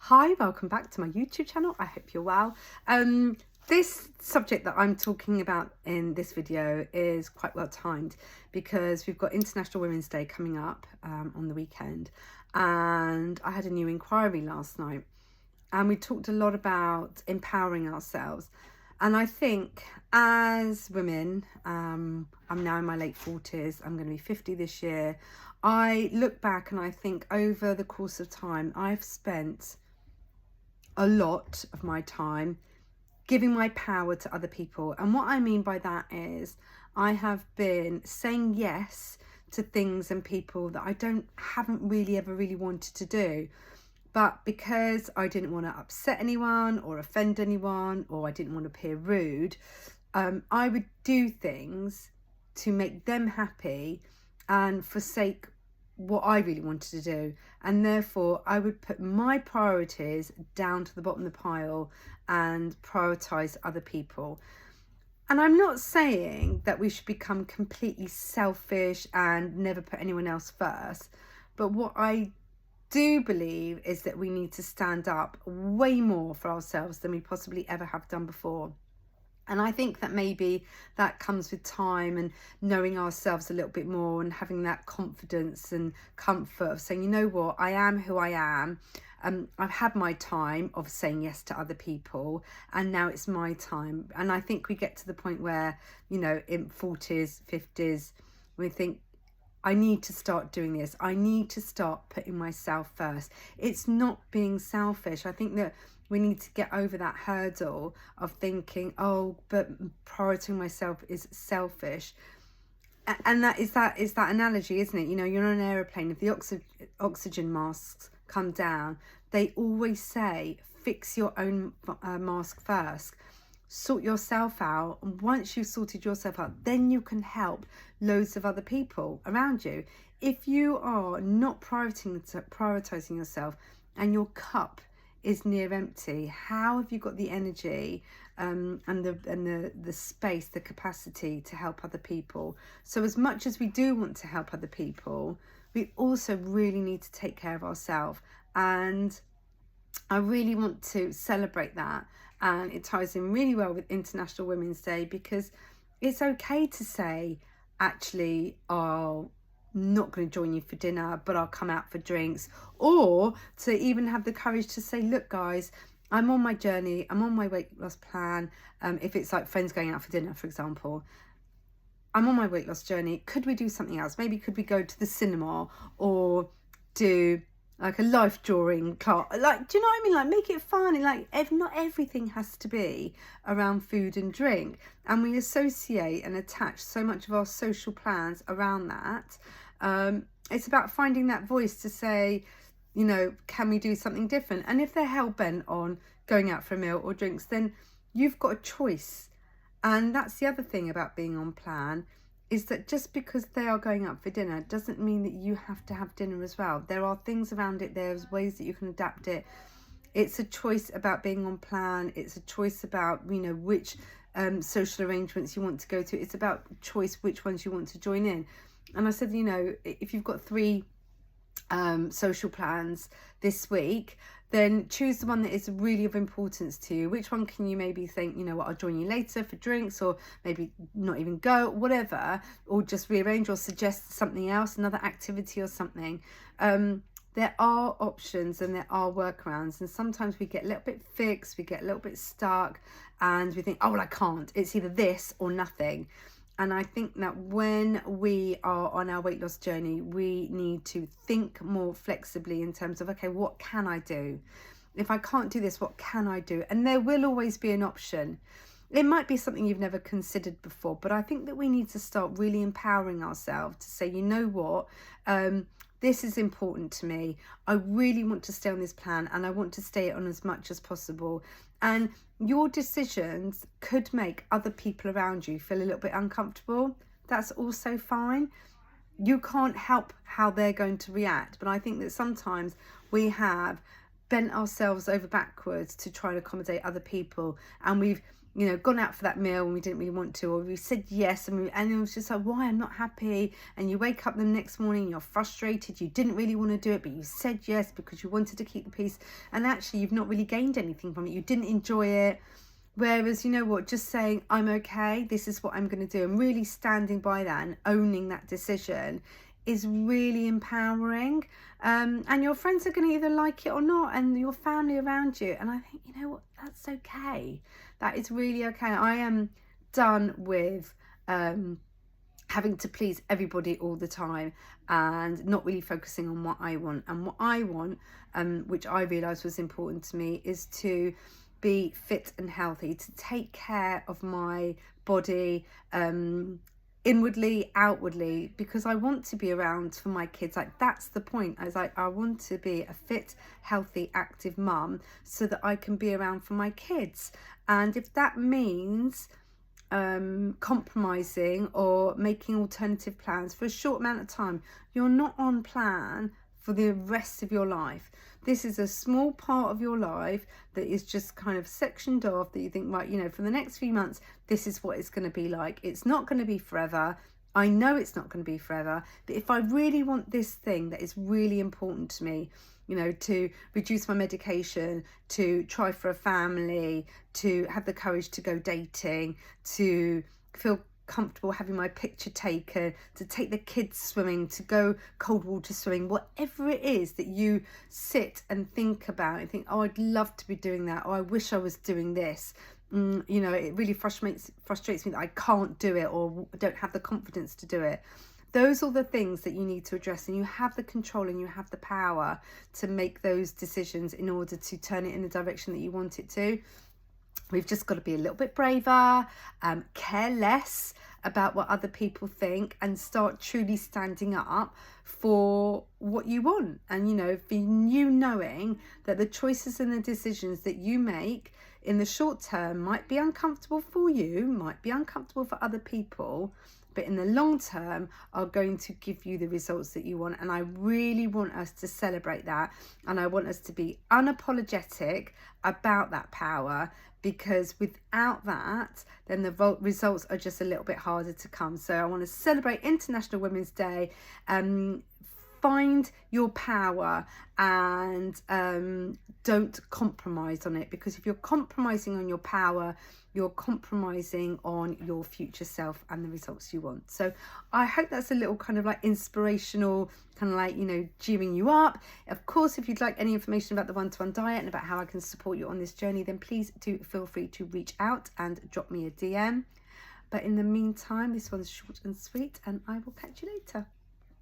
Hi, welcome back to my YouTube channel. I hope you're well. This subject that I'm talking about in this video is quite well timed because we've got International Women's Day coming up on the weekend, and I had a new inquiry last night, and we talked a lot about empowering ourselves. And I think as women, I'm now in my late 40s, I'm going to be 50 this year. I look back and I think over the course of time, I've spent a lot of my time giving my power to other people. And what I mean by that is I have been saying yes to things and people that I haven't really ever really wanted to do. But because I didn't want to upset anyone or offend anyone, or I didn't want to appear rude, I would do things to make them happy and forsake what I really wanted to do. And therefore I would put my priorities down to the bottom of the pile and prioritize other people. And I'm not saying that we should become completely selfish and never put anyone else first, but what I do believe is that we need to stand up way more for ourselves than we possibly ever have done before. And I think that maybe that comes with time and knowing ourselves a little bit more and having that confidence and comfort of saying, you know what, I am who I am. I've had my time of saying yes to other people, and now it's my time. And I think we get to the point where, you know, in 40s, 50s, we think, I need to start doing this. I need to start putting myself first. It's not being selfish. I think that we need to get over that hurdle of thinking, oh, but prioritizing myself is selfish. And that is that analogy, isn't it? You know, you're on an aeroplane. If the oxygen masks come down, they always say, fix your own mask first. Sort yourself out, and once you've sorted yourself out, then you can help loads of other people around you. If you are not prioritizing yourself and your cup is near empty, how have you got the energy and the space, the capacity to help other people? So as much as we do want to help other people, we also really need to take care of ourselves. And I really want to celebrate that. And it ties in really well with International Women's Day, because it's okay to say, actually, I'll not going to join you for dinner, but I'll come out for drinks. Or to even have the courage to say, look, guys, I'm on my journey. I'm on my weight loss plan. If it's like friends going out for dinner, for example, I'm on my weight loss journey. Could we do something else? Maybe could we go to the cinema or do like a life drawing class? Like, do you know what I mean? Like, make it fun. And like, not everything has to be around food and drink. And we associate and attach so much of our social plans around that. It's about finding that voice to say, you know, can we do something different? And if they're hell-bent on going out for a meal or drinks, then you've got a choice. And that's the other thing about being on plan, is that just because they are going out for dinner doesn't mean that you have to have dinner as well. There are things around it. There's ways that you can adapt it. It's a choice about being on plan. It's a choice about, you know, which social arrangements you want to go to. It's about choice which ones you want to join in. And I said, you know, if you've got 3 social plans this week, then choose the one that is really of importance to you. Which one can you maybe think, you know what, I'll join you later for drinks, or maybe not even go, whatever, or just rearrange or suggest something else, another activity or something. There are options and there are workarounds, and sometimes we get a little bit fixed, we get a little bit stuck, and we think, oh, well, I can't. It's either this or nothing. And I think that when we are on our weight loss journey, we need to think more flexibly in terms of, okay, what can I do? If I can't do this, what can I do? And there will always be an option. It might be something you've never considered before, but I think that we need to start really empowering ourselves to say, you know what, this is important to me. I really want to stay on this plan, and I want to stay on as much as possible. And your decisions could make other people around you feel a little bit uncomfortable. That's also fine. You can't help how they're going to react. But I think that sometimes we have bent ourselves over backwards to try and accommodate other people, and we've you know, gone out for that meal and we didn't really want to, or we said yes and it was just like, why, I'm not happy. And you wake up the next morning, you're frustrated, you didn't really want to do it, but you said yes because you wanted to keep the peace, and actually you've not really gained anything from it. You didn't enjoy it. Whereas, you know what, just saying, I'm okay, this is what I'm going to do, and really standing by that and owning that decision is really empowering. And your friends are going to either like it or not, and your family around you. And I think, you know what, that's okay. That is really okay. I am done with having to please everybody all the time and not really focusing on what I want. And what I want, which I realised was important to me, is to be fit and healthy, to take care of my body, inwardly, outwardly, because I want to be around for my kids. Like, that's the point. I was like, I want to be a fit, healthy, active mum so that I can be around for my kids. And if that means compromising or making alternative plans for a short amount of time, you're not on plan for the rest of your life. This is a small part of your life that is just kind of sectioned off, that you think, right, you know, for the next few months, this is what it's going to be like. It's not going to be forever. I know it's not going to be forever. But if I really want this thing that is really important to me, you know, to reduce my medication, to try for a family, to have the courage to go dating, to feel comfortable having my picture taken, to take the kids swimming, to go cold water swimming, whatever it is that you sit and think about and think, oh, I'd love to be doing that, or I wish I was doing this. You know, it really frustrates me that I can't do it or don't have the confidence to do it. Those are the things that you need to address, and you have the control and you have the power to make those decisions in order to turn it in the direction that you want it to. We've just got to be a little bit braver, care less about what other people think, and start truly standing up for what you want. And, you know, for you knowing that the choices and the decisions that you make in the short term might be uncomfortable for you, might be uncomfortable for other people, but in the long term are going to give you the results that you want. And I really want us to celebrate that. And I want us to be unapologetic about that power, because without that, then the results are just a little bit harder to come. So I want to celebrate International Women's Day. Find your power and don't compromise on it, because if you're compromising on your power, you're compromising on your future self and the results you want. So I hope that's a little kind of like inspirational, kind of like, you know, cheering you up. Of course, if you'd like any information about the one-to-one diet and about how I can support you on this journey, then please do feel free to reach out and drop me a DM. But in the meantime, this one's short and sweet, and I will catch you later.